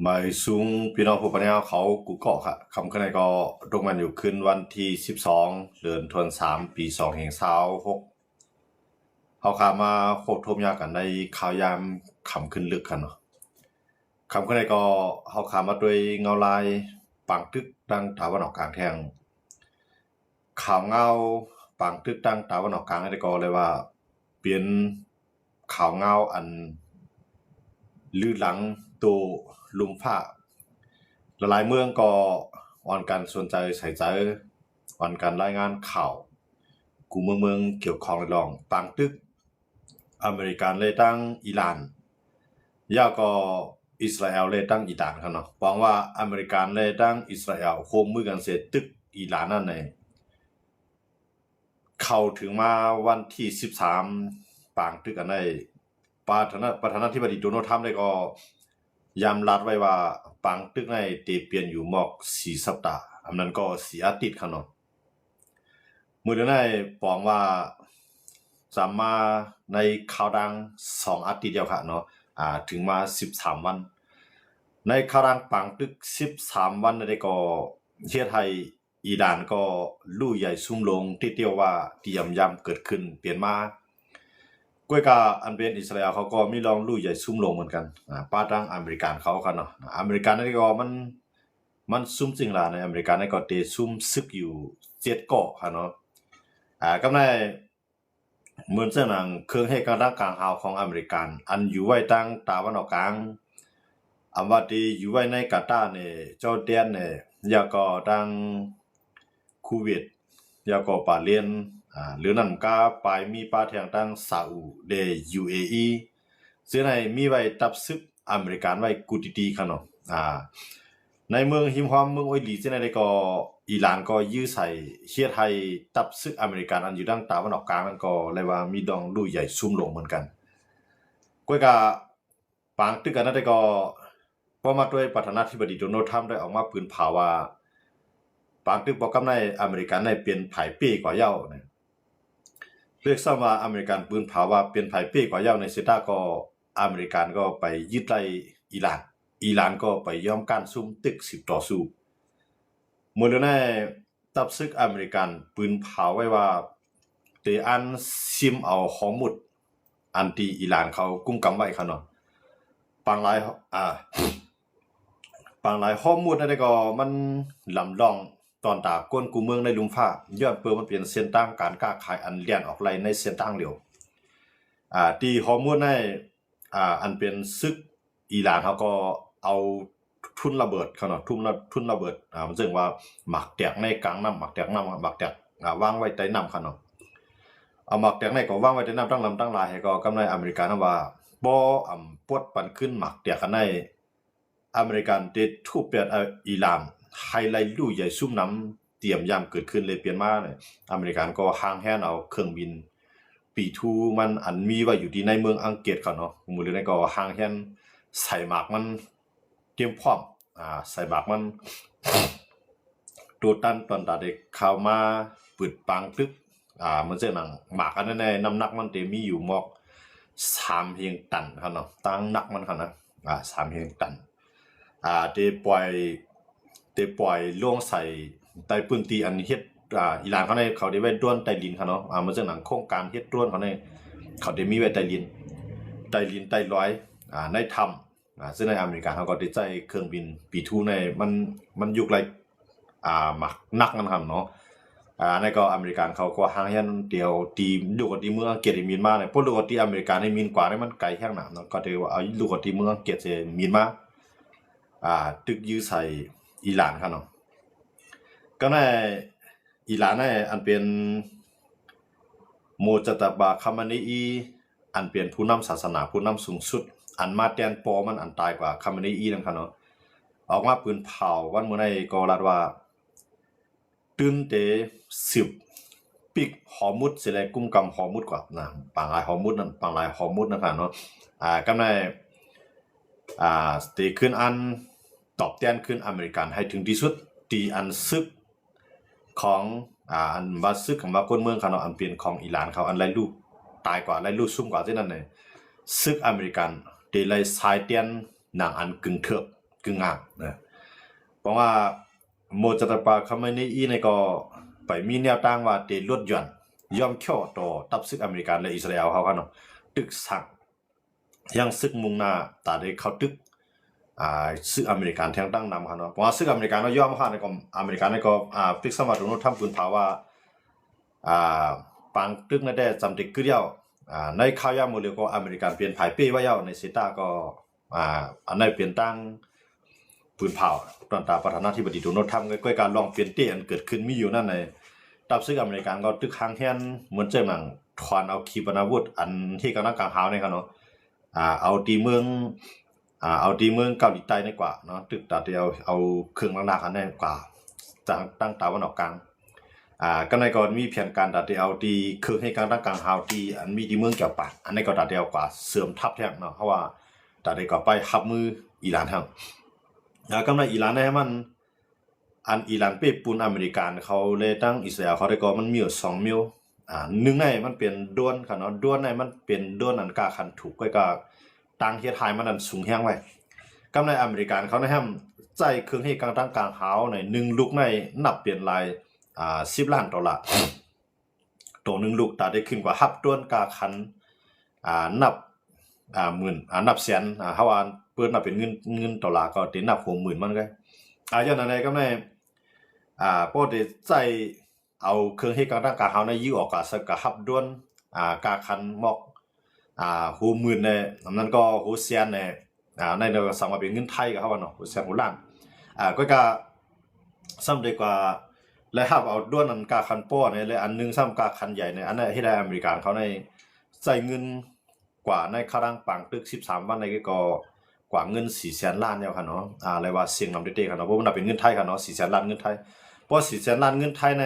หมายสูงพี่น้องผู้ปกครองเขากูเกาะค่ะคำขึ้นในก็ตรงมันอยู่ขึ้นวันที่12เดือนธันวาคมปี2526เขาขามาโคบทมยากันในข่าวยามคำขึ้นลึกกันเนาะคำขึ้นในก็เขาขามาด้วยเงาลายปังตึกดังตะวันออกกลางแทงข่าวเงาปังตึกดังตะวันออกกลางในก็เลยว่าเปลี่ยนข่าวเงาอันลื่นหลังตัวลุมฟ้าหลายเมืองก็อ่อนการสนใจใส่ใจอ่อนการรายงานข่าวกูเมืองเกี่ยวข้องรองปังตึกอเมริกันเลยตั้งอิหร่านยาก็อิสราเอลเลยตั้งอิหร่านครับเนาะหวังว่าอเมริกันเลยตั้งอิสราเอลโคมมือกันเสร็จตึกอิหร่านนั่นเองเข้าถึงมาวันที่13ปางตึกอันได้ประธานาธิบดีโดนัลด์ทรัมป์ได้ก็ย้ำรัดไว้ว่าปางตึกในเตเปลี่ยนอยู่หมอก4 สัปดาห์อันนั้นก็4 อาทิตย์ครับเนาะมื้อเดือนในปองว่าจะมาในข่าวดัง2 อาทิตย์เดียวค่ะเนาะถึงมา13 วันในข่าวดังปางตึก13 วันได้ก็เฮ็ดให้อิหร่านก็ลู่ใหญ่ซุ่มลงที่เตียวว่าเตรียมย้ำเกิดขึ้นเปลี่ยนมาก้วยกาอันเป็นอิสราเอลเขาก็มีลองลู่ใหญ่ซุ่มลงเหมือนกันป้าตั้งอเมริกันเขาค่ะเนาะอเมริกันนี่ก็มันซุ่มจริงล่ะในอเมริกันนี่ก็เตซุ่มซึกอยู่7 เกาะค่ะเนาะกำในเหมือนเส้นหนังเครื่องให้การร่างกลางหาวของอเมริกันอันอยู่ไว้ตั้งตะวันออกกลางอันว่าที่อยู่ไว้ในกาตาร์เนี่ยจอร์แดนเนี่ยยาก็ตั้งคูเวตยาก็ปาเลนหรือนั่นก็ไปมีปาเทียงตั้งซาอุเด UAE ซึ่งในมีไว้ตับซึกอเมริกันไว้กูดีๆค่ะเนาะในเมืองฮิมฮอมเมืองโอลีซึ่งในก็อิหร่านก็ยื้อใส่เฮ็ดให้ตับซึกอเมริกันอันอยู่ดังตะวันออกกลางนั่นก็เลยว่ามีดองลู่ใหญ่ซุ่มลงเหมือนกันก้อยก็ปางตึกกันนั่นได้ก็พอมาด้วยประธานาธิบดีโดนัลด์ทรัมป์ได้ออกมาปืนเผาว่าปางตึกบอกกับในอเมริกันในเปลี่ยนไผปี้กว่าเย้าเนี่ยเรียกซ้ำว่าอเมริกันปืนเผาว่าเปลี่ยนไผปี้กว่าเย้าในเซตาก็อเมริกันก็ไปยึดไล่อิหร่านก็ไปยอมการซุ่มตึก10 ต่อ 0มื้อนั้นตับซึกอเมริกันปืนเผาไว้ว่าเตอันซิมเอาข้อมูลอันที่อิหร่านเขากุมกำไว้ค่ะเนาะปางหลายปางหลายข้อมูลนั่นก็มันลำลองตอนตาก้นกูเมืองในลุมฟ้าย้อนเปิดมันเปลี่ยนเส้นทางการค้าขายอันเลียนออกไลในเส้นทางเดียวที่ข้อมูลในอันเป็นซึกอิหร่านเขาก็เอาทุนระเบิดเขาเนาะทุนระเบิดมันซึ่งว่าหมักแตกในกลางน้ำหมักแตกวางไว้ใต้น้ำเขาเนาะเอาหมักแตกในก็วางไว้ใต้น้ำตั้งลำตั้งหลายให้ก็กำในอเมริกันว่าบ่ปวดปันขึ้นหมักแตกกันในอเมริกันได้ทุบเปลี่ยนอิหร่านไฮไลท์ลู่ใหญ่ซุ่มน้ำเตรียมยามเกิดขึ้นเลยเปลี่ยนมาเนี่ยอเมริกันก็ห่างแหนเอาเครื่องบินปีทูมันอันมีไว้อยู่ที่ในเมืองอังกฤษเขาเนาะมื้อนี้ก็ห่างแหนใส่หมากมันเตรียมพร้อมใส่หมากมันตัวตันตอนตาเด็กเข้ามาปึดปังตึกมันจะหนังหมากอันนั้นในน้ำหนักมันเตมีอยู่หมอก3 เพียงตันครับเนาะตั้งหนักมันครับนะ3 เพียงตันเตปล่อยล่วงใส่ใต้พื้นที่อันเฮ็ดอิหร่านเขาในเขาได้ไว้ด้วนใต้ดินครับเนาะมันจะหนังโครงการเฮ็ดด้วนเขาในเขาได้มีไว้ใต้ดินใต้ร้อยในถ้ำซึ่งในอเมริกาเขาก็ได้ใช้เครื่องบินปีทูในมันยุคไรหมักนักมันครับเนาะในก็อเมริกันเขาก็ห่างแค่เดียวตีลูกกับตีเมืองอังกฤษมีนมาเนี่ยพวกลูกกับตีอเมริกันในมีนกว่าเนี่ยมันไกลแค่ไหนเนาะก็เดี๋ยวเอาลูกกับตีเมืองอังกฤษจะมีนมาตึกยื้อใส่อิหร่านครับเนาะก็ในอิหร่านในอันเป็นโมจตบาคามานีอันเป็นผู้นำศาสนาผู้นำสูงสุดอันมาแตนปอมันอันตายกว่าคามานีนั่นครับเนาะออกมาปืนเผาวันมื้อในก็รัดว่าตื่นเตสืบปิกหอมุดสิแลกุมกำหอมุดกว่านะปางลายหอมุดนั่นปางลายหอมุดนะครับเนาะกำในสเตขึ้นอันตอบแทนขึ้นอเมริกันให้ถึงที่สุดตีอันซึกของอันว่าซึกของว่าคนเมืองเขาเนาะอันเป็นของอิหร่านเขาอันไรลูกตายกว่าไรลูกซุ่มกว่าที่นั่นเลยซึกอเมริกันเดลัยสายเตียนหนังอันกึ่งเถือก กึ่งอ่างนะเพราะว่าโมจัตปาคาเมนีอีในก็ไปมีแนวตั้งว่าเตลดหย่อนยอมเข่าต่อตับซึกอเมริกันและอิสราเอลเขากันเนาะตึกสั่งยังซึกมุ่งหน้าตาได้เข้าตึกซึกอเมริกันแทงตั้งนำครับเนาะเพราะว่าซึกอเมริกันเราย่อมค่ะในก็อเมริกันในก็พิกสมัติรุนทำปืนเผาว่าปังตึกนั่นได้จำติกคือเดียวในข่าวยามโมเลก็อเมริกันเปลี่ยนภายเป้ว่าเย้าในเซตาก็อันนั้นเปลี่ยนตั้งปืนเผาตอนตาประธานาธิบดีโดนัลด์ทรัมป์ก็การลองเปลี่ยนเตี้ยนเกิดขึ้นมีอยู่นั่นในตับซึกอเมริกันก็ตึกค้างแค้นเหมือนเจ้าหนังทวานเอาขีปนาวุธอันที่กำลังกลางหาวเนี่ยครับเนาะเอาตีเมืองเกาหลีใต้ในกว่าเนาะตึกตาเดียวเอาเครื่องหนักๆอันนั้นกว่าตั้งตาวันออกกลางก็ในก่อนมีแผนการตัดเดียวตีเครื่องให้การตั้งกลางหาวตีอันมีที่เมืองเกี่ยวปากอันนี้ก็ตัดเดียวกว่าเสื่อมทับแท้งเนาะเพราะว่าตัดเดียวก็ไปหับมืออิหร่านทั้งก็ในอิหร่านเนี่ยมันอันอิหร่านเปปูนอเมริกันเขาเลยตั้งอิสราเอลเขาได้ก็มันมีอยู่2 มิลหนึ่งในมันเป็นด้วนค่ะเนาะด้วนในมันเป็นด้วนอันกาคันถูกก็ตั้งเฮ็ดไฮมันอันสูงแห้งไว้ก็ในอเมริกันเขาได้ห้ามใจเครื่องให้การตั้งกลางหาวใน1ลูกในนับเปลี่ยนลาย$10 ล้านตัว1ลูกตาได้ขึ้นกว่าฮับด้วนกาคันนับหมื่นนับแสนเฮาว่าเปิ้นนับเป็นเงินดอลลาร์ก็ได้นับ60,000มันก็อย่างนั้นก็ในปกติใจเอาเครื่องให้การตั้งกลางหาวในยิงออกสกฮับด้วนกาคันมอก60,000ในนั้นก็60แสนในเราสามารถเป็นเงินไทยก็เฮาว่าเนาะ60แสนล้านก็ซ้ำได้กว่าและฮับเอาด้วนอันกาคันป้อในและอันนึงซ้ำกาคันใหญ่ในอันนั้นให้ได้อเมริกันเขาในใส่เงินกว่าในคารังปังตึก13วันในก็กว่าเงิน4แสนล้านแล้วค่ะเนาะอะไรว่าเสียงนำเด้ๆค่ะเนาะเพราะมันเป็นเงินไทยค่ะเนาะ4แสนล้านเงินไทยเพราะ4แสนล้านเงินไทยใน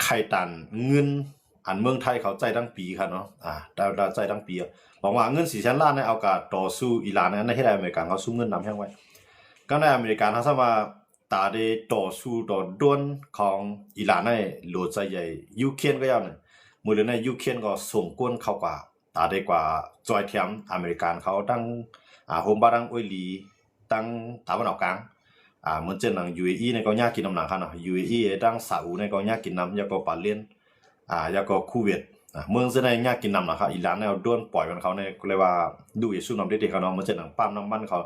ไข่ตันเงินอันเมืองไทยเขาใจทั้งปีค่ะเนาะได้ใจทั้งปีบอกว่าเงิน4แสนล้านในเอากาต่อสู้อิหร่านในให้ได้อเมริกันเขาสู้เงินนำแห้งไว้ก็ในอเมริกันเขาสามารถตาได้ต่อสู้ต่อด้วนของอิหร่านในโหลดใจใหญ่ยูเครนก็ยังเนี่ยมือในยูเครนก็ส่งก้นเข้ากว่าตาได้กว่าจอยเทียมอเมริกันเขาตั้งโฮมบารังอุยลีตั้งตะวันออกกลางเหมือนเช่นหนัง UAE ในก็ยากกินน้ำหนักค่ะเนาะ UAE ตั้งซาอุในก็ยากกินน้ำยาก็ปาเลนยาก็คูเวตเมืองเส้นในยากกินน้ำหนักค่ะอิหร่านในเอาด้วนปล่อยมันเขาในเรียกว่าดูอย่าสู้น้ำได้ๆเขาเนาะเหมือนเช่นหนังปั๊มน้ำมันเขา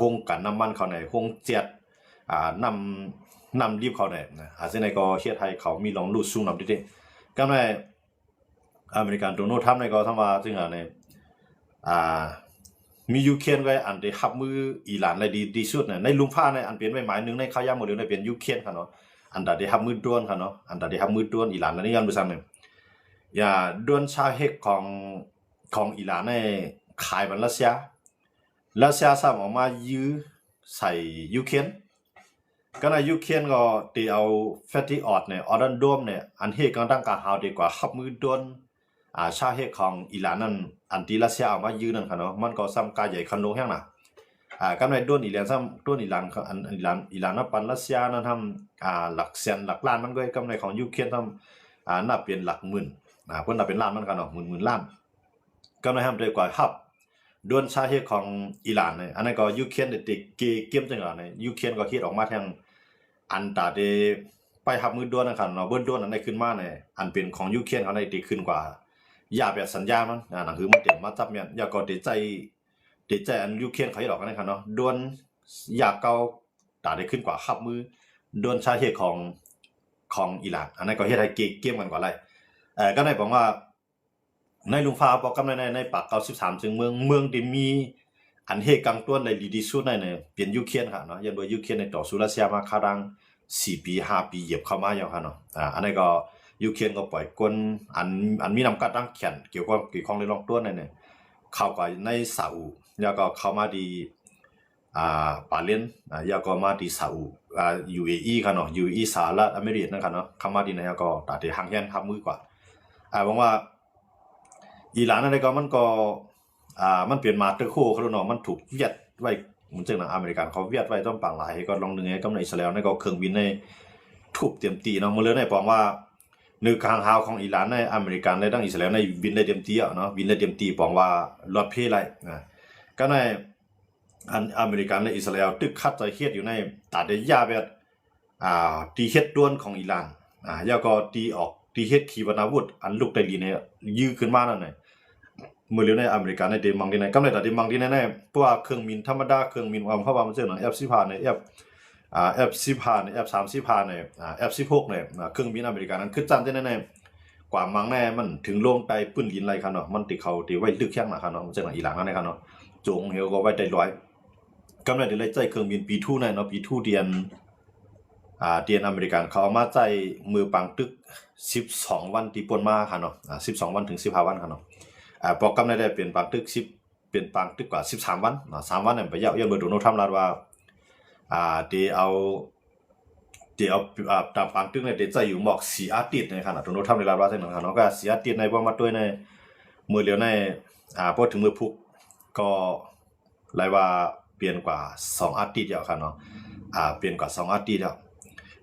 ห้องกันน้ำมันเขาในห้องเจ็ดนำรีบเขาเนี่ยเส้นในก็เฮ็ดให้เขามีลองรูดสู้น้ำได้ๆก็ในอเมริกันโดนัลด์ทรัมป์ในก็ทำมาถึงเนี่ยมียูเครนไว้อันได้รับมืออิหร่านได้ดีสุดเนี่ยในลุงผ้าในอันเปลี่ยนหมายนึงในข่าวยามหมดเลยในเป็นยูเครนค่ะเนาะอันได้รับมือด้วนค่ะเนาะอันได้รับมือด้วนอิหร่านนี่ยันบ่ซั่นเนี่ยด้วนชาเฮกของอิหร่านในขายมันรัสเซียซ้ำออกมายื้อใส่ยูเครนก็ในยูเครนก็ตีเอาแฟตตี้ออดเนี่ยออดันโดมเนี่ยอันเฮกันตั้งกาหาวดีกว่ารับมือด้วนชาเฮกของอิหร่านนั่นอันที่รัสเซียเอามายื้อนั่นค่ะเนาะมันก็ซ้ำกาใหญ่คันโลแห้งน่ะก็ในด้วนอิหร่านซ้ำด้วนอิหร่านอันอิหร่านนับปันรัสเซียนั่นทำหลักแสนหลักล้านมันก็กำไรของยูเครนทำนับเป็นหลักหมื่นเพิ่นนับเป็นล้านมันกันเนาะหมื่นล้านก็ในทำได้กว่าฮับด้วนชาเฮกของอิหร่านเนี่ยอันนั้นก็ยูเครนได้ติเกมจังหวะเนี่ยยูเครนก็เฮ็ดออกมาทางอันตาได้ไปรับมือด้วนนะครับเนาะเบิ้นด้วนอันได้ขึ้นมาเนี่ยอันเป็นของยูเครนเขาได้ติขึ้นกว่าอย่าแบบสัญญามันนั่นคือมันเต็มมาจับเนี่ยอย่าก็ติดใจอันยูเครนเขาเฮ็ดออกกันนะครับเนาะด้วนอยากเก่าตาได้ขึ้นกว่ารับมือด้วนชาเฮกของอิหร่านอันนั้นก็เฮ็ดให้เกมกันกว่าไรก็ได้บอกว่าในลุงฟ้าบอกกับในปาก93ถึงเมืองที่มีอันเฮกังต้วนในดีสุดในเนี่ยเป็นยูเครนค่ะเนาะยันว่ายูเครนในต่อสู้รัสเซียมาคาดัง4 ปี5 ปีเหยียบเข้ามาอย่างค่ะเนาะอันนี้ก็ยูเครนก็ปล่อยกลอันมีนำกัดตั้งแขนเกี่ยวกับกี่ของในรองต้วนเนี่ยเข้ากับในซาอุแล้วก็เข้ามาดีปาเลนแล้วก็มาดีซาอุUAE ค่ะเนาะ UAE สหรัฐอเมริกานั่นค่ะเนาะเข้ามาดีแล้วก็ตัดที่ห่างแย่นทับมือกว่าบอกว่าอิหร่านอะไรก็มันก็มันเปลี่ยนมาตะโคเขาเนาะมันถูกเวียดไว้เหมือนจังหนังอเมริกันเขาเวียดไว้ต้องปังหลายก็ลองนึงไงก็ในอิสราเอลในก็เครื่องบินในทุบเต็มตีเนาะมื้อเลยในปองว่านึกทางหาวของอิหร่านในอเมริกันในดังอิสราเอลในบินได้เต็มตีเนาะบินได้เต็มตีปองว่ารถเพลไรก็ใน อันอเมริกันและอิสราเอลตึกคัดใจเฮ็ดอยู่ในตาเดียาแบบตีเฮ็ดด้วนของอิหร่านแล้วก็ตีเฮ็ดขีปนาวุธอันลูกไดลีเนี่ยยื้อขึ้นมานั่นน่ะเมื่อเร็วในอเมริกันในเดมังดีในกำเนิดเดมังดีแน่ๆเพราะว่าเครื่องบินธรรมดาเครื่องบินความเข้ามามันเจอหนัง F15 ใน F15 ใน F35 ในF16 ในเครื่องบินอเมริกันนั้นคือจันได้แน่ๆกว่ามังแน่มันถึงลงไปปืนยินไรครับเนาะมันติเขาตีไว้ลึกแข้งนะครับเนาะมันเจอหนังอิหร่านนั่นนะครับเนาะจงเฮลก็ไว้ได้ร้อยกำเนิดได้ใจเครื่องบิน P2 ในเนาะ P2 เดียนอเมริกันเขาเอามาใจมือปังตึก12วันที่ปนมาค่ะเนาะ12วันถึง15วันค่ะเนาะโปรแกรมได้เปลี่ยนปังตึก10เปลี่ยนปังตึกกว่า13วัน3วันเนี่ยไปย้อนเบอร์โดนัลด์ทรัมป์ลาดว่าที่เอาตามปังตึกเนี่ยได้ใจอยู่หมอก4อาทิตย์ในค่ะเนาะโดนัลด์ทรัมป์ได้ลาดว่าจังนั้นค่ะเนาะก็4อาทิตย์ในบ่มาด้วยในมือเหลียวในพอถึงมือพุกก็หลายว่าเปลี่ยนกว่า2อาทิตย์แล้วค่ะเนาะเปลี่ยนกว่า2อาทิตย์แล้ว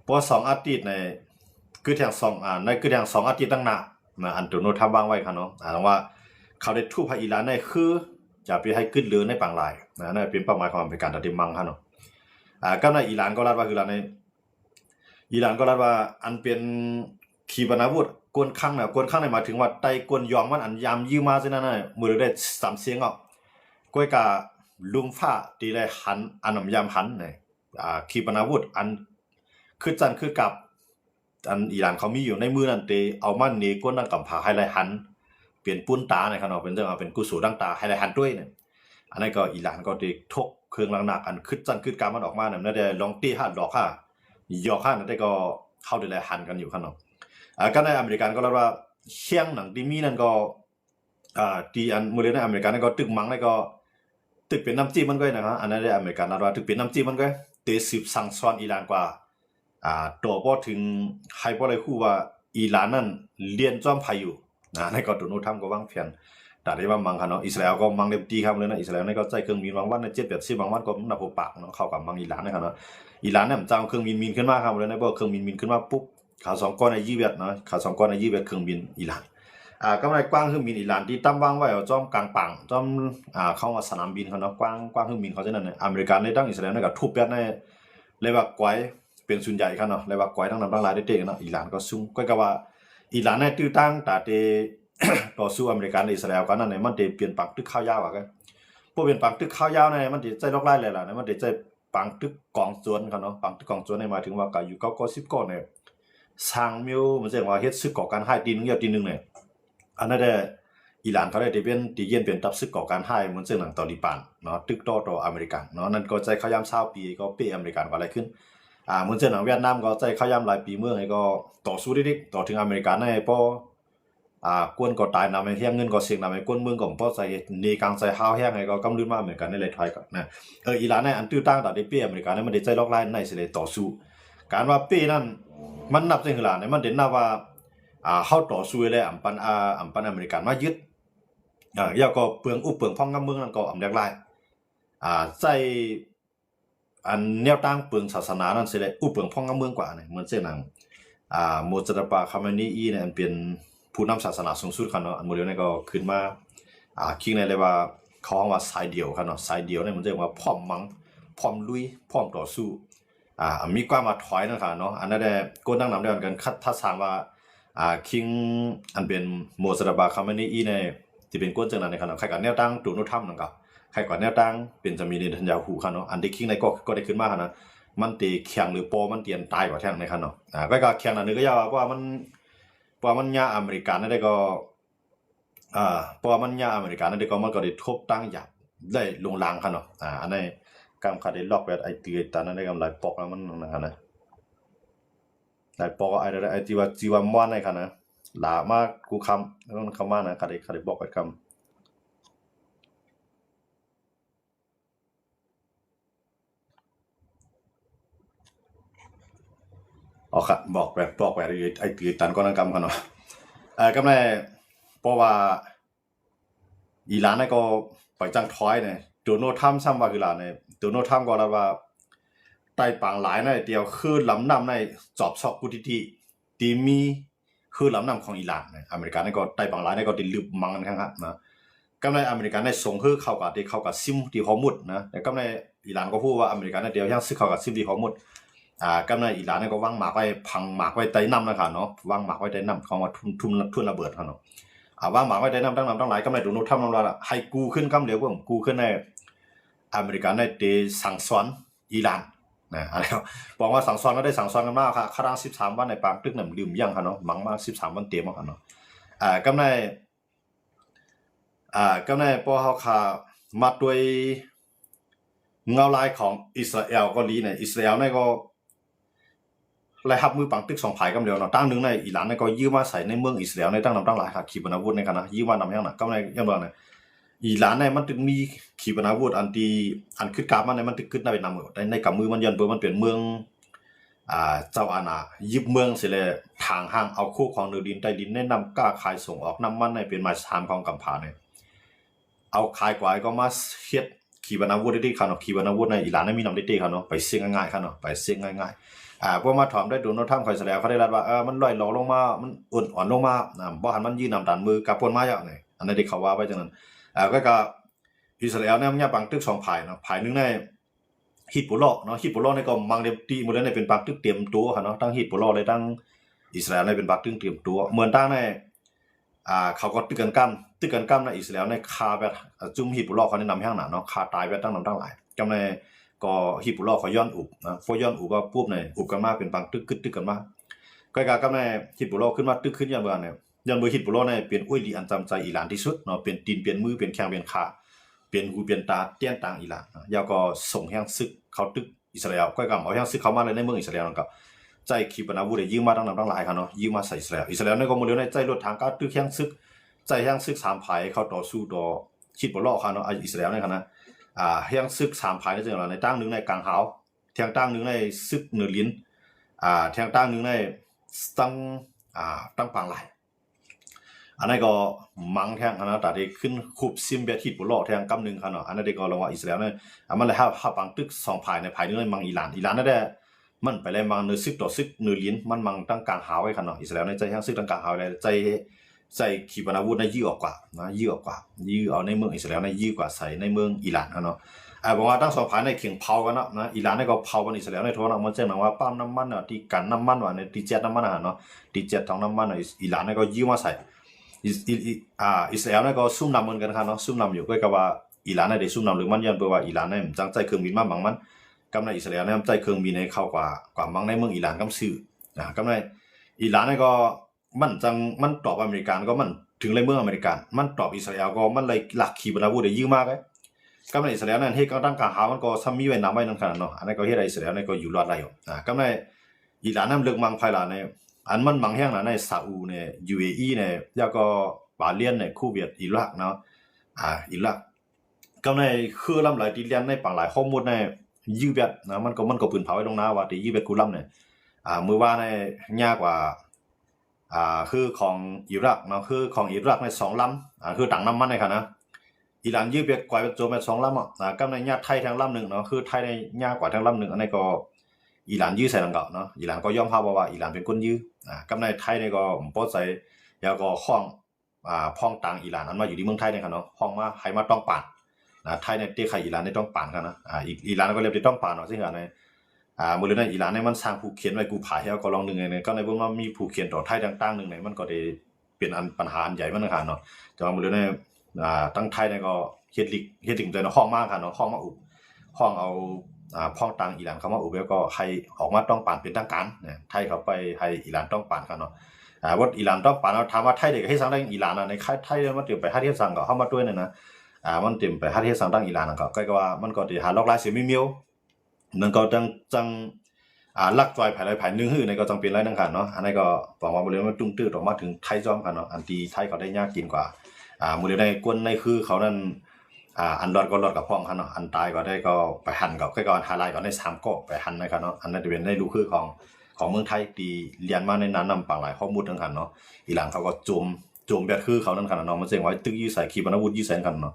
เพราะ2อาทิตย์ในคือแทง2ในคือแทง2อาทิตย์ตั้งหน้าอันโดนัลด์ทรัมป์วางไว้ค่ะเนาะว่าเขาได้ทู่ภาคอิหร่านในคือจะไปให้ขึ้นเรือในปังลายนั่นเป็นเป้าหมายของอเมริกันตัดมังค่ะเนาะก็ในอิหร่านก็รัดว่าคือในอิหร่านก็รัดว่าอันเป็นขีปนาวุธกวนข้างน่ะกวนข้างในหมายถึงว่าไตกวนยองมันอันยามยืมมาซินั่นน่ะมือได้3เสียงออกก้อยกะลุมฟ้าตีได้หันอันยามหันเนี่ยขีปนาวุธอันคือจันคือกับอันอิหร่านเขามีอยู่ในมือนั่นเตเอามาเนกวนดังกำผาให้ไรหันเปลี่ยนปุ้นตาในขณะเป็นเรื่องเป็นกุศลดังตาให้ไรหันด้วยเนี่ยอันนั้นก็อิหร่านก็ได้ทกเครื่องหนักอันคือจันคือการมันออกมาเนี่ยนั่นได้ลองตีหันดอกค่ะยอค่ะนั่นได้ก็เข้าได้ไรหันกันอยู่ขนาดก็ในอเมริกันก็เรียกว่าเชียงหนังที่มีนั่นก็ที่อันมือเล่นในอเมริกันนั่นก็ตึกมังนั่นก็ตึกเป็นน้ำจิ้มมันก็นะครับอันนั้นในอเมริกันเรียกว่าตึกเป็นน้ำจิ้มมันก็เตะสืบสั่งสอนอิหร่านกว่าตัวพอถึงให้พอเลยคู่ว่าอิหร่านนั่นเลียนจอมพายุในก็โดนัลด์ทรัมป์ก็วางแผนแต่ได้ว่ามังค่ะเนาะอิสราเอลก็มังเต็มที่ครับเลยนะอิสราเอลนี่ก็ใจเครื่องบินบางวันใน7-80บางวันก็นับหัวปากเนาะเข้ากับมังอิหร่านนะครับเนาะอิหร่านเนี่ยมันจะเอาเครื่องบินขึ้นมาครับเลยนะเพราะเครื่องบินขึ้นมาปุ๊บข่าว2ก้อนใน21เนาะข่าว2ก้อนใน21เครื่องบินอิหร่านก็ในกว้างเครื่องบินอิหร่านที่ตั้งวางไว้เอาจอมกลางปังจอมเข้ามาสนามบินเขาเนาะกว้างเครื่องบินเขาจะนั่นเนี่ยอเมริกันในตั้งอิสราเอลนี่ก็ทุบยัดในเลยว่าก้อยเป็นส่วนใหญ่ครับเนาะเลยว่าก้อยทั้งนั้นทั้งหลายได้เตะเนาะอิหร่านก็ซุ่มก็ว่าอิหร่านในตื้อตั้งแต่เตต่อสู้อเมริกันและอิสราเอลกันนั่นเนี่ยมันได้เปลี่ยนปังตึกข้าวยาวกันพวกเปลี่ยนปังตึกข้าวยาวเนี่ยมันได้ใจลอกไล่เลยล่ะเนี่ยมันได้ใจปังตึกกองจวนครับเนาะปังตึกกองจวนเนี่ยหมายถึงว่าก็อยู่9-10ก้อนเนี่ยสร้างมิวมันแสดงว่าเฮ็ดซึกก่อการให้ตีนึงยาวตีนึงเนี่ยอันนั้นได้อิหร่านเขาได้เป็นตีเย็นเป็นตับซึกก่อการให้มันซึ่งหลังตอลิบันเนาะตึกต่ออเมริกันเนาะนั่นก็ใจข้าวยาม20ปีก็เป้อเมริกันก็อะไรขึ้นเหมือนเช่นหลังเวียดนามก็ใจข้าวยามหลายปีเมื่อไงก็ต่อสู้ดิต่อถึงอเมริกันในพอกวนก็ตายนำให้แห้งเงินก็เสียงนำให้กวนเมืองก็บ่ใส่ในกลางใส่ฮาวแห้งไงก็กำลืนมาเหมือนกันในเลยถอยก่อนนะอิหร่านในอันตื้อตั้งต่อได้เป้อเมริกันมันได้ใจล็อกไล่ในสิเลยต่อสู้การว่าเป้นั่นมันนับจังหือล่ะมันเด่นนับว่าเฮาต่อสู้เลยอำปันอเมริกันมายึดยาก็เปลืองเปลืองพ่องกับเมืองนั่นก็อำแดกไล่ใจอันแนวตั้งเปลืองศาสนานั่นสิเลยเปลืองพ่องกับเมืองกว่าเนี่ยเหมือนเช่นหนังโมจัตปาคาเมนีอีเนี่ยอันเป็นผู้นำศาสนาสูงสุดครับเนาะอันโมเดลนี่ก็ขึ้นมาคิงในเลยว่าเขาว่าสายเดียวครับเนาะสายเดียวเนี่ยมันจะว่าพร้อมมังพร้อมลุยพร้อมต่อสู้มีความมาถอยนะครับเนาะอันนั้นได้ก้นตั้งนำได้กันคัดถ้าถามว่าคิงอันเป็นโมซาดาบาคาเมนีอีเนี่ยที่เป็นก้นจังนั้นนะครับใครกับแนวตั้งตูนุธรรมนะครับใครกับแนวตั้งเป็นจะมีในทัญญาหูครับเนาะอันที่คิงในก็ได้ขึ้นมาครับนะมันตีแข็งหรือโปมันเตียนตายกว่าแท่งนะครับเนาะก็แข็งอันนึงก็ยาวเพราะว่ามันยาอเมริกันนั่นได้ก็เพราะมันยาอเมริกันนั่นได้ก็มันก็ได้ทบตั้งหยับได้ลงลางครับเนาะอันนี้กำคัดได้ล็อกแบบไอตีตอนนั้นได้กำไรปอกแล้วมันนะครับนะหลายปอกไอจีว่าม้วนได้ครับนะหลามากกูคำแล้วมันคำว่านะคัดได้บอกไปคำอ๋อครับบอกแบบไอตีตันก็นั่งกำครับเนาะกำไรเพราะว่าอิหร่านนี่ก็ไปจังถอยเนี่ยโดนัลด์ทรัมป์ซ้ำว่าคือล่ะเนี่ยโดนัลด์ทรัมป์ก็แล้วว่าไต้ปังหลายในเดียวคือลำนำในจอบซอกกุติที่มีคือลำนำของอิหร่านเนี่ยอเมริกันนี่ก็ไต้ปังหลายนี่ก็ติดลืบมังกันครับนะ กำในอเมริกันในส่งฮื้อเข้ากับที่เข้ากับซิมที่ฮอร์มุดนะแต่กำในอิหร่านก็พูดว่าอเมริกันในเดียวยังซื้อเข้ากับซิมที่ฮอร์มุดกำในอิหร่านเนี่ยก็วางหมากไว้พังหมากไว้ใต้น้ำนะครับเนาะวางหมากไว้ใต้น้ำเขาว่าทุ่นระเบิดครับเนาะวางหมากไว้ใต้น้ำตั้งหลายกำในดูโน้ตทำนำว่าให้กูขึ้นกำเดียวว่ากูขึ้นในอเมริกันในเดสั่งสอนอิหร่านนะอะไรบอกว่าสั่งสอนก็ได้สั่งสอนกันมากครับครั้ง13 วันในปางตึกน้ำลืมยังครับเนาะมังมาก13 วันเต็มครับเนาะกำในก็ในพอเขาขามาด้วยเงาลายของอิสราเอลก็ลีเนี่ยอิสราเอลเนี่ยก็ไล่หับมือปังตึก2 ฝ่ายกันเดียวเนาะตั้งหนึ่งในอิหร่านเนี่ยก็ยืมมาใส่ในเมืองอิสราเอลในตั้งนำตั้งหลายค่ะขีปนาวุธในกันนะยืมมานำยังน่ะก็ในยังบอกเนี่ยอิหร่านเนี่ยมันถึงมีขีปนาวุธอันขึ้นกามันเนี่ยมันถึงขึ้นได้นำในกับมือมันยันเบอร์มันเป็นเมืองเจ้าอาณายึดเมืองเสียเลยทางห้างเอาคู่ของเนื้อดินใต้ดินแนะนำกล้าขายส่งออกน้ำมันในเป็นมาทางของกัมพาเนี่ยเอาขายกว่าก็มาเฮ็ดขีปนาวุธได้ค่ะเนาะขีปนาวุธในอิหร่านมีนำได้ค่ะเนาะไปเสี่ยงง่ายๆค่ะเนาะไปเสี่ยงง่ายๆพวกมาถอมได้โดนโนทำคอยแสดงเขาได้รัดว่ามันลอยหลอลงมามันอ่อนลงมาบ่หันมันยืนนำดันมือกับปนมาอย่างนี่อันนั้นที่เขาว่าไว้จังนั้นก็อิสราเอลเนี่ยมันปังตึก2 ฝ่ายเนาะฝ่ายนึงในฮิตบุลเนาะฮิตบุลในก็มังเดตีหมดเลยในเป็นปังตึกเตรียมตัวค่ะเนาะตั้งฮิตบุลเลยตั้งอิสราเอลในเป็นปังตึกเตรียมตัวเหมือนตั้งในเขาก็ตึกกันกั้มในอิสราเอลในคาแบบจุ่มฮิบุลเขาแนะนำให้หนาเนาะคาตายแบบตั้งนำตั้งหลายกำในก็ฮิบุลเขาย้อนอุบนะพอย้อนอุบว่าปุ๊บในอุบกันมาเป็นปังตึกกันมาก็กำในฮิบุลขึ้นมาตึกขึ้นอย่างเบื่อเนี่ยยันเบอร์ฮิบุลในเป็นอุ้ยดีอันจำใจอิหร่านที่สุดเนาะเป็นตีนเป็นมือเป็นแข้งเป็นขาเป็นหูเป็นตาเตี้ยนต่างอิหร่านยาวก็ส่งแห่งซึกเขาตึกอิสราเอลก็เอาแห่งซึกเขามาเลยในเมืองอิสราเอลก็ใจขีปนาวุธยืมมาตั้งหลายค่ะเนาะยืมมาใส่อิสราเอลในก็มือเลี้ยวในใจรถทางการตึกแห่งซึกใจแห่งซึก3 ฝ่ายเขาต่อสู้ต่อคิดบ่รอค่ะเนาะอิสราเอลในค่ะนะแห่งซึก3 ฝ่ายในจังหวัดในตั้งนึงในกลางหาวแทงตั้งนึงในซึกเหนือลิ้นแทงตั้งนึงในตั้งปางไหลอันนั้นก็มังแทงนะแต่ที่ขึ้นคุบซิมเบียทิดบุลแทงกำนึงค่ะเนาะอันนั้นก็ลงว่าอิสราเอลเนี่ยมันเลยห้าปังตึก2 ฝ่ายในภายนึงในมังอิหร่านนั่นได้มันไปเลยมังเนื้อซึกต่อซึกเนื้อลิ้นมันมังตั้งกลางหาวไว้ค่ะเนาะอิสราเอลในใจแห่งซึกตั้งกลางหาวเลยใจขีปนาวุธในยื้อออกกว่านะยื้อเอาในเมืองอิสราเอลในยื้อกว่าใส่ในเมืองอิหร่านค่ะเนาะบอกว่าตั้ง2 ฝ่ายในเคียงเผากันนะอิหร่านในก็เผากันอิสราเอลในโทษนะมันเจ้าว่าปั๊มน้ำมันอ่ะที่กันน้ำมันว่าในที่เจ็ดน้ำมันอ่ะเนาะที่เจ็ดของน้ำมันอิหร่านในก็ยื้อมาใส่อิสราเอลเนี่ยก็ซุ่มนำเหมือนกันครับเนาะซุ่มนำอยู่ก็กับว่าอิหร่านเนี่ยได้ซุ่มนำหรือมันยันเปว่าอิหร่านเนี่ยจังใจเครื่องบินมาบางมันกำในอิสราเอลเนี่ยใจเครื่องบินในเข้ากว่าบางในเมืองอิหร่านกำซื้อกำในอิหร่านเนี่ยก็มันตอบอเมริกันก็มันถึงเลยเมืองอเมริกันมันตอบอิสราเอลก็มันเลยหลักขีปนาวุธได้ยื้อมากเลยกำในอิสราเอลเนี่ยเฮ็ดตั้งกลางหามันก็ซ้ำมีไว้นำไว้นั่นขนาดเนาะอันนั้นก็เฮ็ดให้อิสราเอลเนี่ยก็อยู่รอดได้อยู่กำในอิหร่านนั้นเลือกมังภายหลังเนี่ยอันมันมังแห้งนะในซาอุเนี่ย UAE เนี่ยแล้วก็บาเลียนเนี่ยคูเวียตอิรักเนาะอิรักก็ในคือลำหลายที่เลียนในปังหลายข้อมูลในยื้อเวียดนะมันก็ปืนเผาไว้ลงนะว่าที่ยื้อเวียดกูลำเนี่ยมือว่าในยากกว่าคือของอิรักเนาะคือของอิรักใน2 ลำคือต่างน้ำมันในค่ะนะอิหร่านยื้อเวียดกว่าโจมไป2 ลำก็ในยากไทยทางลำ1เนาะคือไทยในยากกว่าทางลำ1อันนี้ก็อิหร่านยื้อใส่ลังเก่าเนาะอิหร่านก็ยอมรับว่าอิหร่านเป็นคนยื้อกำในไทยนี่ก็บ่พอใจแล้วก็ข้องพ้องต่างอิหร่านอันมาอยู่ที่เมืองไทยเนี่ยครับเนาะพ้องมาให้มาต้องปานไทยเนี่ยเตะไข่อิหร่านได้ต้องปานกันนะอิหร่านก็เรียกได้ต้องปานเนาะซึ่งอันในมื้อนั้นอิหร่านเนี่ยมันสร้างผู้เขียนไว้กูผาแล้วก็ลองนึงเนี่ยก็ในบ่ว่ามีผู้เขียนต่อไทยต่างๆนึงเนี่ยมันก็ได้เป็นอันปัญหาอันใหญ่มันนะครับเนาะแต่ว่ามื้อนั้นตั้งไทยเนี่ยก็เฮ็ดลิงใจเนาะห้องมากค่ะเนาะห้องมาอุบห้องเอาพ้องต่างอิหร่านเข้ามาอุบแล้วก็ให้ออกมาต้องปานเป็นทางการเนี่ยไทยเขาไปให้อิหร่านต้องปานกันเนาะว่าอิหร่านต้องปานถามว่าไทยเด็กให้สังได้อิหร่านในไทยมันเตรียมไปหาที่สังก็เข้ามาด้วยเนี่ยนะมันเตรียมไปหาที่สังตั้งอิหร่านก็ว่ามันก็สิหาลอกลายเสียมีเมียวนั่นก็จังลักจอยภายในภายนึงฮื้อในก็จังเป็นไรนั่นค่ะเนาะอันนี้ก็บอกว่าบ่เลยมันตุ้งตื้อออกมาถึงไทยจอมกันเนาะอันที่ไทยเขาได้ยากกินกว่ามื้อใดกวนในคือเขานั้นอันรอดก็รอดกับพ้องค่ะเนาะอันตายก็ได้ก็ไปหั่นก็หาลายก็ได้3ก็ไปหั่นนะครับเนาะอันนั้นจะเป็นได้รู้คือของเมืองไทยที่เรียนมาในนั้นนำปางหลายข้อมูลทั้งกันเนาะอิหร่านเขาก็โจมแบบคือเขานั่นกันเนาะมันแจ้งว่าตึกยื้อใส่ขีปนาวุธยื้อใส่กันเนาะ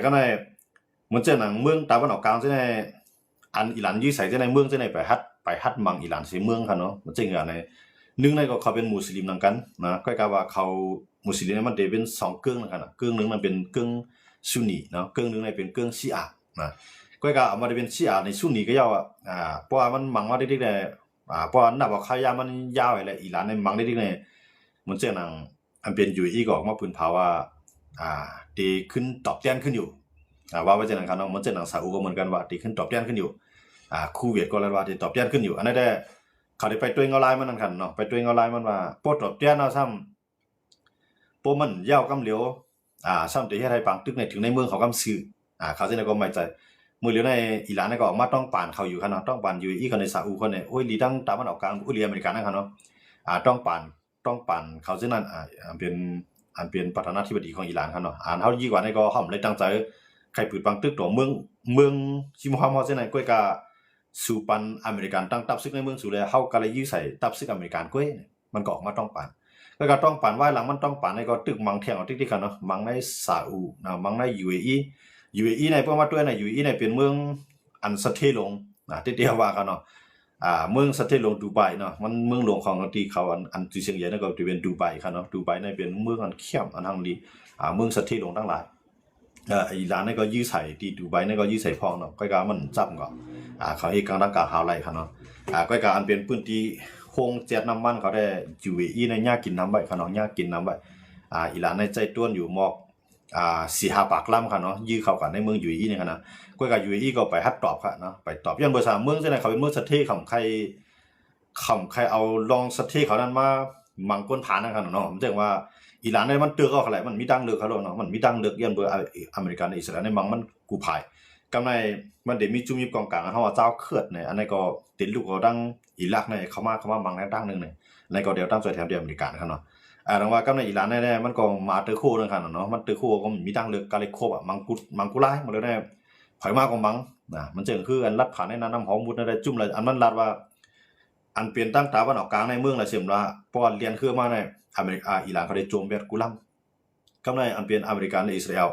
ก็ในมันเจ้าหนังเมืองตะวันออกกลางในอันอิหร่านยื้อใส่ในเมืองในไปฮัดมังอิหร่านสิเมืองค่ะเนาะมันแจ้งว่าใน หนึ่งในก็เขาเป็นมุสลิมนั่นกันนะก็กลายว่าเขามุสลิมเนี่ยมันได้เป็นสองเกึ่งนั่นกันนะเกึ่งหนึงมันเป็นเกึ่งซุนนีเนาะเกึ่งหนึงเนี่ยเป็นเกึ่งชีอะห์นะก็กลายเอามาได้เป็นชีอะห์ในซุนนีก็ยาวเพราะว่ามันมังว่าเด็กๆเนี่ยเพราะว่านับว่าขายามันยาวแหละอิหร่านในมังเด็กๆเนี่ยมันเจ้านังอันเป็นอยู่อีกก็ออกมาพื้นภาวะดีขึ้นตอบแทนขึ้นอยู่ว่าว่าเจ้านังครับเนาะมันเจ้านังซาอุก็เหมือนกันว่าดีขึ้นตอบแทนขึ้นอยู่คูเวตก็แล้วว่าดีตอบแทนขึ้นอยู่อันนั้นได้เขาได้ไปตัวเงาลายมันนั่นกันเนาะไปตัวเงาลายมันว่าโปตอบแทนเอาซ้ำโปมันยาวกำเหลียวซ้ำที่เฮ็ดให้ปังตึกในถึงในเมืองเขากำซื้อเขาสิได้ก็ไม่ใจมื้อเหลียวในอิหร่านก็ออกมาต้องปานเขาอยู่คั่นเนาะต้องปานอยู่อีกคนในซาอุคนเนี่ยโอ้ยลีดังตะวันออกกลางอุลีอเมริกันนั่นคั่นเนาะต้องปานเขาซึ่งนั้นอันเป็นประธานาธิบดีของอิหร่านคั่นเนาะเฮายี่กว่าในก็เฮาเลยตั้งใจใครปืดปังตึกตัวเมืองซิมฮามอซึ่งนั้นก้อยกะสู่ปันอเมริกันตั้งตับซึกในเมืองสู่แล้วเฮาก็เลยยื้อใส่ตับซึกอเมริกันก้อยมันก็ออกมาต้องปานแล้วก็ต้องปานไว้หลังมันต้องปานในก็ตึกมังเที่ยงเอาตึกที่คั่นเนาะมังในซาอุนะมังใน UAE ในเพิ่นมาด้วยใน UAE ในเป็นเมืองอันสะเทลงที่เดียวว่ากันเนาะเมืองสะเทลงดูไบเนาะมันเมืองหลวงของที่เขาอันที่เชียงใหญ่นั่นก็ที่เป็นดูไบครับเนาะดูไบในเป็นเมืองอันเข้มอันทางดีเมืองสะเทลงทั้งหลายอิหร่านนี่ก็ยื้อใส่ที่ดูไบนี่ก็ยื้อใส่พองเนาะก็ก็มันจับก็เขาเฮ็ดกังดังกะหาวไรครับเนาะก็ก็อันเป็นพื้นที่โฮงเจ็ดน้ำมันเขาได้ UAE ในยากินน้ำไว้ครับเนาะยากินน้ำไว้อิหร่านในใจต้วนอยู่หมอก4-5 ปากลำค่ะเนาะยื้อเข้ากันในเมือง UAE นี่ค่ะนะก็กับ UAE ก็ไปฮัดตอบค่ะเนาะไปตอบย้อนเบอร์3เมืองจังได๋เขาเป็นเมืองสะเทของใครเอาลองสะเทเขานั้นมามังก้นผานนั่นค่ะเนาะผมจังว่าอิหร่านในมันเตือกเอาแหละมันมีดังเลือกเขาเนาะมันมีดังเลือกย้อนเบอร์อเมริกันในอิสราเอลในมังมันกูภายกำในมันได้มีจุ่มยิบกองกลางเฮาว่าเจ้าเคิดเนี่ยอันนี้ก็ติดลูกก็ดังอิรักในเข้ามามังในดังนึงเนี่ยในก็เดียวตั้งใจแถมเดียวอเมริกันค่ะเนาะดังว่ากำในอิหร่านแน่ๆมันก็มาเตอร์โคนั่นค่ะเนาะมันเตอร์โคก็มีดังเลือกกาเลโคมังกุลายหมดเลยแน่ไผมากของมังมันจึงคืออันลัดผ่านในน้ำหอมมุดในจุ่มเลยอันมันลัดว่าอันเปลี่ยนตั้งตาวันออกกลางในเมืองละเสียมว่าเพราะว่าเรียนคือมาในอเมริกาอิหร่านเขาได้โจมเบียดกุลัมกำในอันเปลี่ยนอเมริกันและอิสราเอล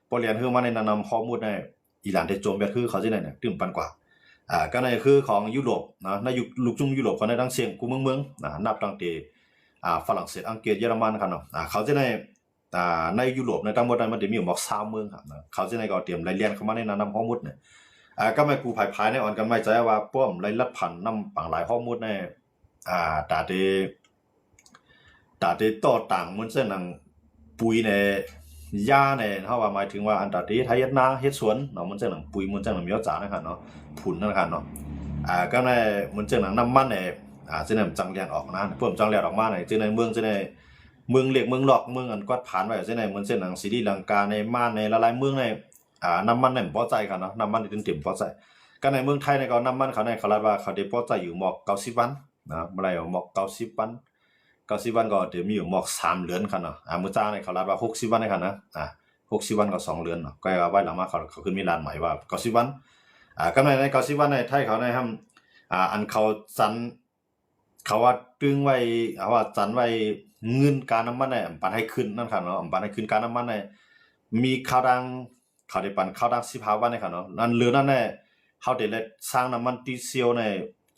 พอเรียนคือมาในน้ำหอมมุดในอิหร่านได้โจมเบียดคือเขาสิได้เนี่ยตึ้มปันกว่าก็ในคือของยุโรปนะในลูกจุ่มยุโรปเขาในดังเสียงกูเมืองนับตั้งแต่ฝรั่งเศสอังกฤษเยอรมันครับเนาะเขาจะในยุโรปในทั้งหมดนั้นมันจะมีอยู่หมอก20เมืองครับนะเขาจะได้ก็เตรียมรายเรียนเข้ามาในน้ำฮอร์มุดเนี่ยก็ไม่กูภายในอ่อนกันไม่ใจว่าป้อมรายลัดพันน้ำปังหลายฮอร์มุดในตาเตต่อต่างมันเส้นนังปุ๋ยในยาในเฮาว่าหมายถึงว่าอันตาเตไทยนาเฮ็ดสวนเนาะมันเส้นนังปุ๋ยมันเส้นนังเมียวจ๋านะครับเนาะผุนนะครับเนาะก็ในมันเส้นนังน้ำมันในเส้นนังจังเลียนออกนะเพิ่มจังเลียนออกมาในเส้นในเมืองเส้นในเมืองเล็กเมืองหลอกเมืองอันกวาดผ่านไว้เส้นในเหมือนเส้นหนังศรีลังกาในม่านในหลายๆเมืองในน้ำมันในพอใจกันเนาะน้ำมันที่เต็มพอใจก็ในเมืองไทยในก็น้ำมันเขาในเขาลาดว่าเขาได้พอใจอยู่หมอก90วันนะบ่ได้หมอก90วัน90วันก็เดี๋ยวมีอยู่หมอก3เดือนคั่นเนาะมื้อจ้าในเขาลาดว่า60วันในคั่นนะ60วันก็2เดือนเนาะก็ว่าไว้หลังมาเขาขึ้นมีร้านใหม่ว่า90วันก็ใน90วันในไทยเขาในอันเขาจันเขาว่าตึงไว้ว่าจันไว้เงินการน้ำมันเนี่ยปันให้ขึ้นนั่นค่ะเนาะปันให้ขึ้นการน้ำมันเนี่ยมีข้าวดังเขาได้ปันข้าวดัง15วันเนี่ยค่ะเนาะนั่นเหลือนั่นแน่เฮาได้สร้างน้ำมันดีเซลใน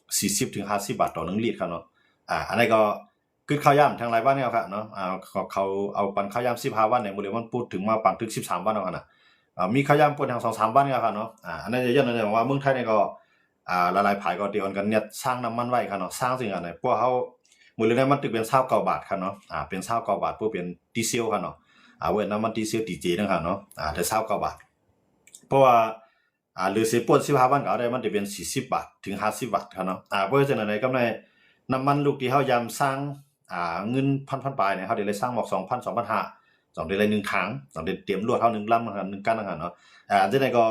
40ถึง50 บาทต่อ1ลิตรค่ะเนาะอันนี้ก็คือข้าวยามทางหลายบ้านเนี่ยครับเนาะเขาเอาปันข้าวยาม15วันเนี่ยมื้อเดียวมันพูดถึงมาปันถึง13วันเอาคั่นน่ะมีข้าวยามปนทาง 2-3 วันเนี่ยครับเนาะอันนั้นจะย้อนว่าเมืองไทยนี่ก็หลายๆภายก็เดียวกันเนี่ยสร้างน้ำมันไว้ค่ะเนาะสร้างสิ่งอันไหนพวกเฮามื้อเดียวมันตึกเป็น29 บาทค่ะเนาะเป็น29 บาทเพื่อเป็นดีเซลค่ะเนาะเว้นน้ำมันดีเซลดีเจนะครับเนาะได้29 บาทเพราะว่าหรือสิป่น15วันก็ได้มันจะเป็น40 บาทถึง50 บาทครับเนาะเพราะฉะนั้นในกำไรน้ำมันลูกที่เฮายามสร้างเงินพันปลายเนี่ยเฮาได้เลยสร้างหมอก 2,000 2,500 2ได้เลย1ถัง2ได้เตรียมรวดเฮา1ลำนะครับ1กันนะครับเนาะจังได๋ก็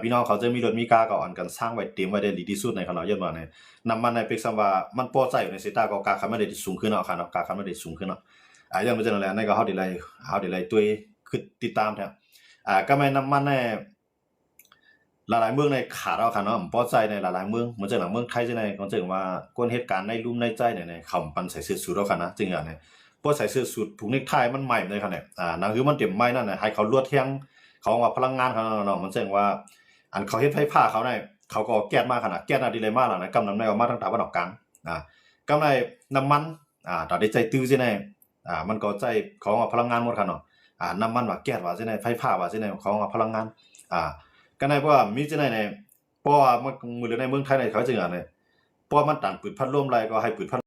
พี่น้องเขาจะมีรถมีกาก็อันกันสร้างไว้เตรียมไว้ได้ดีที่สุดในขณะย้อนว่าเนี่ยน้ำมันในเป็กซัมว่ามันพอใจอยู่ในสายตาก็กาคันมันได้สูงขึ้นเนาะครับเนาะกาคันมันได้สูงขึ้นเนาะย้อนว่าจังนั้นแหละในก็เฮาได้เลยตัวคือติดตามแท้ก็ไม่น้ำมันในหลายๆเมืองในขาดเอาค่ะเนาะพอใจในหลายๆเมืองเหมือนจังหลังเมืองไทยจังได๋ก็จังว่าคนเหตุการณ์ในลุ่มในใจเนี่ยเขาปันใส่เสื้อสูทเอาค่ะนะจังอย่างเนี่ยพอใส่เสื้อสูทผูกเนคไทมันใหม่เลยค่ะเนี่ยนั่นคือมันเต็มไหม้นั่นน่ะให้เขาลวดเที่ยงเขาว่าพลังงานเขาเนาะมันแสดงว่าอันเขาเฮ็ดไฟฟ้าเขาได้เขาก็แก๊สมาขนาดแก๊สน่ะดีเลยมากแล้วนะกำนำได้ออกมาทางตะวันออกกลางกำไรน้ำมัน ตาได้ใจตื้อซิไหนมันก็ใจของพลังงานหมดคั่นเนาะน้ำมันว่าแก๊สว่าซิไหนไฟฟ้าว่าซิไหนของพลังงานก็ได้เพราะว่ามีซิไหนในเพราะว่ามันมื้อในเมืองไทยเนี่ยเขาจึงเนี่ยเพราะมันตันปืนพัดลมไรก็ให้ปืนพัด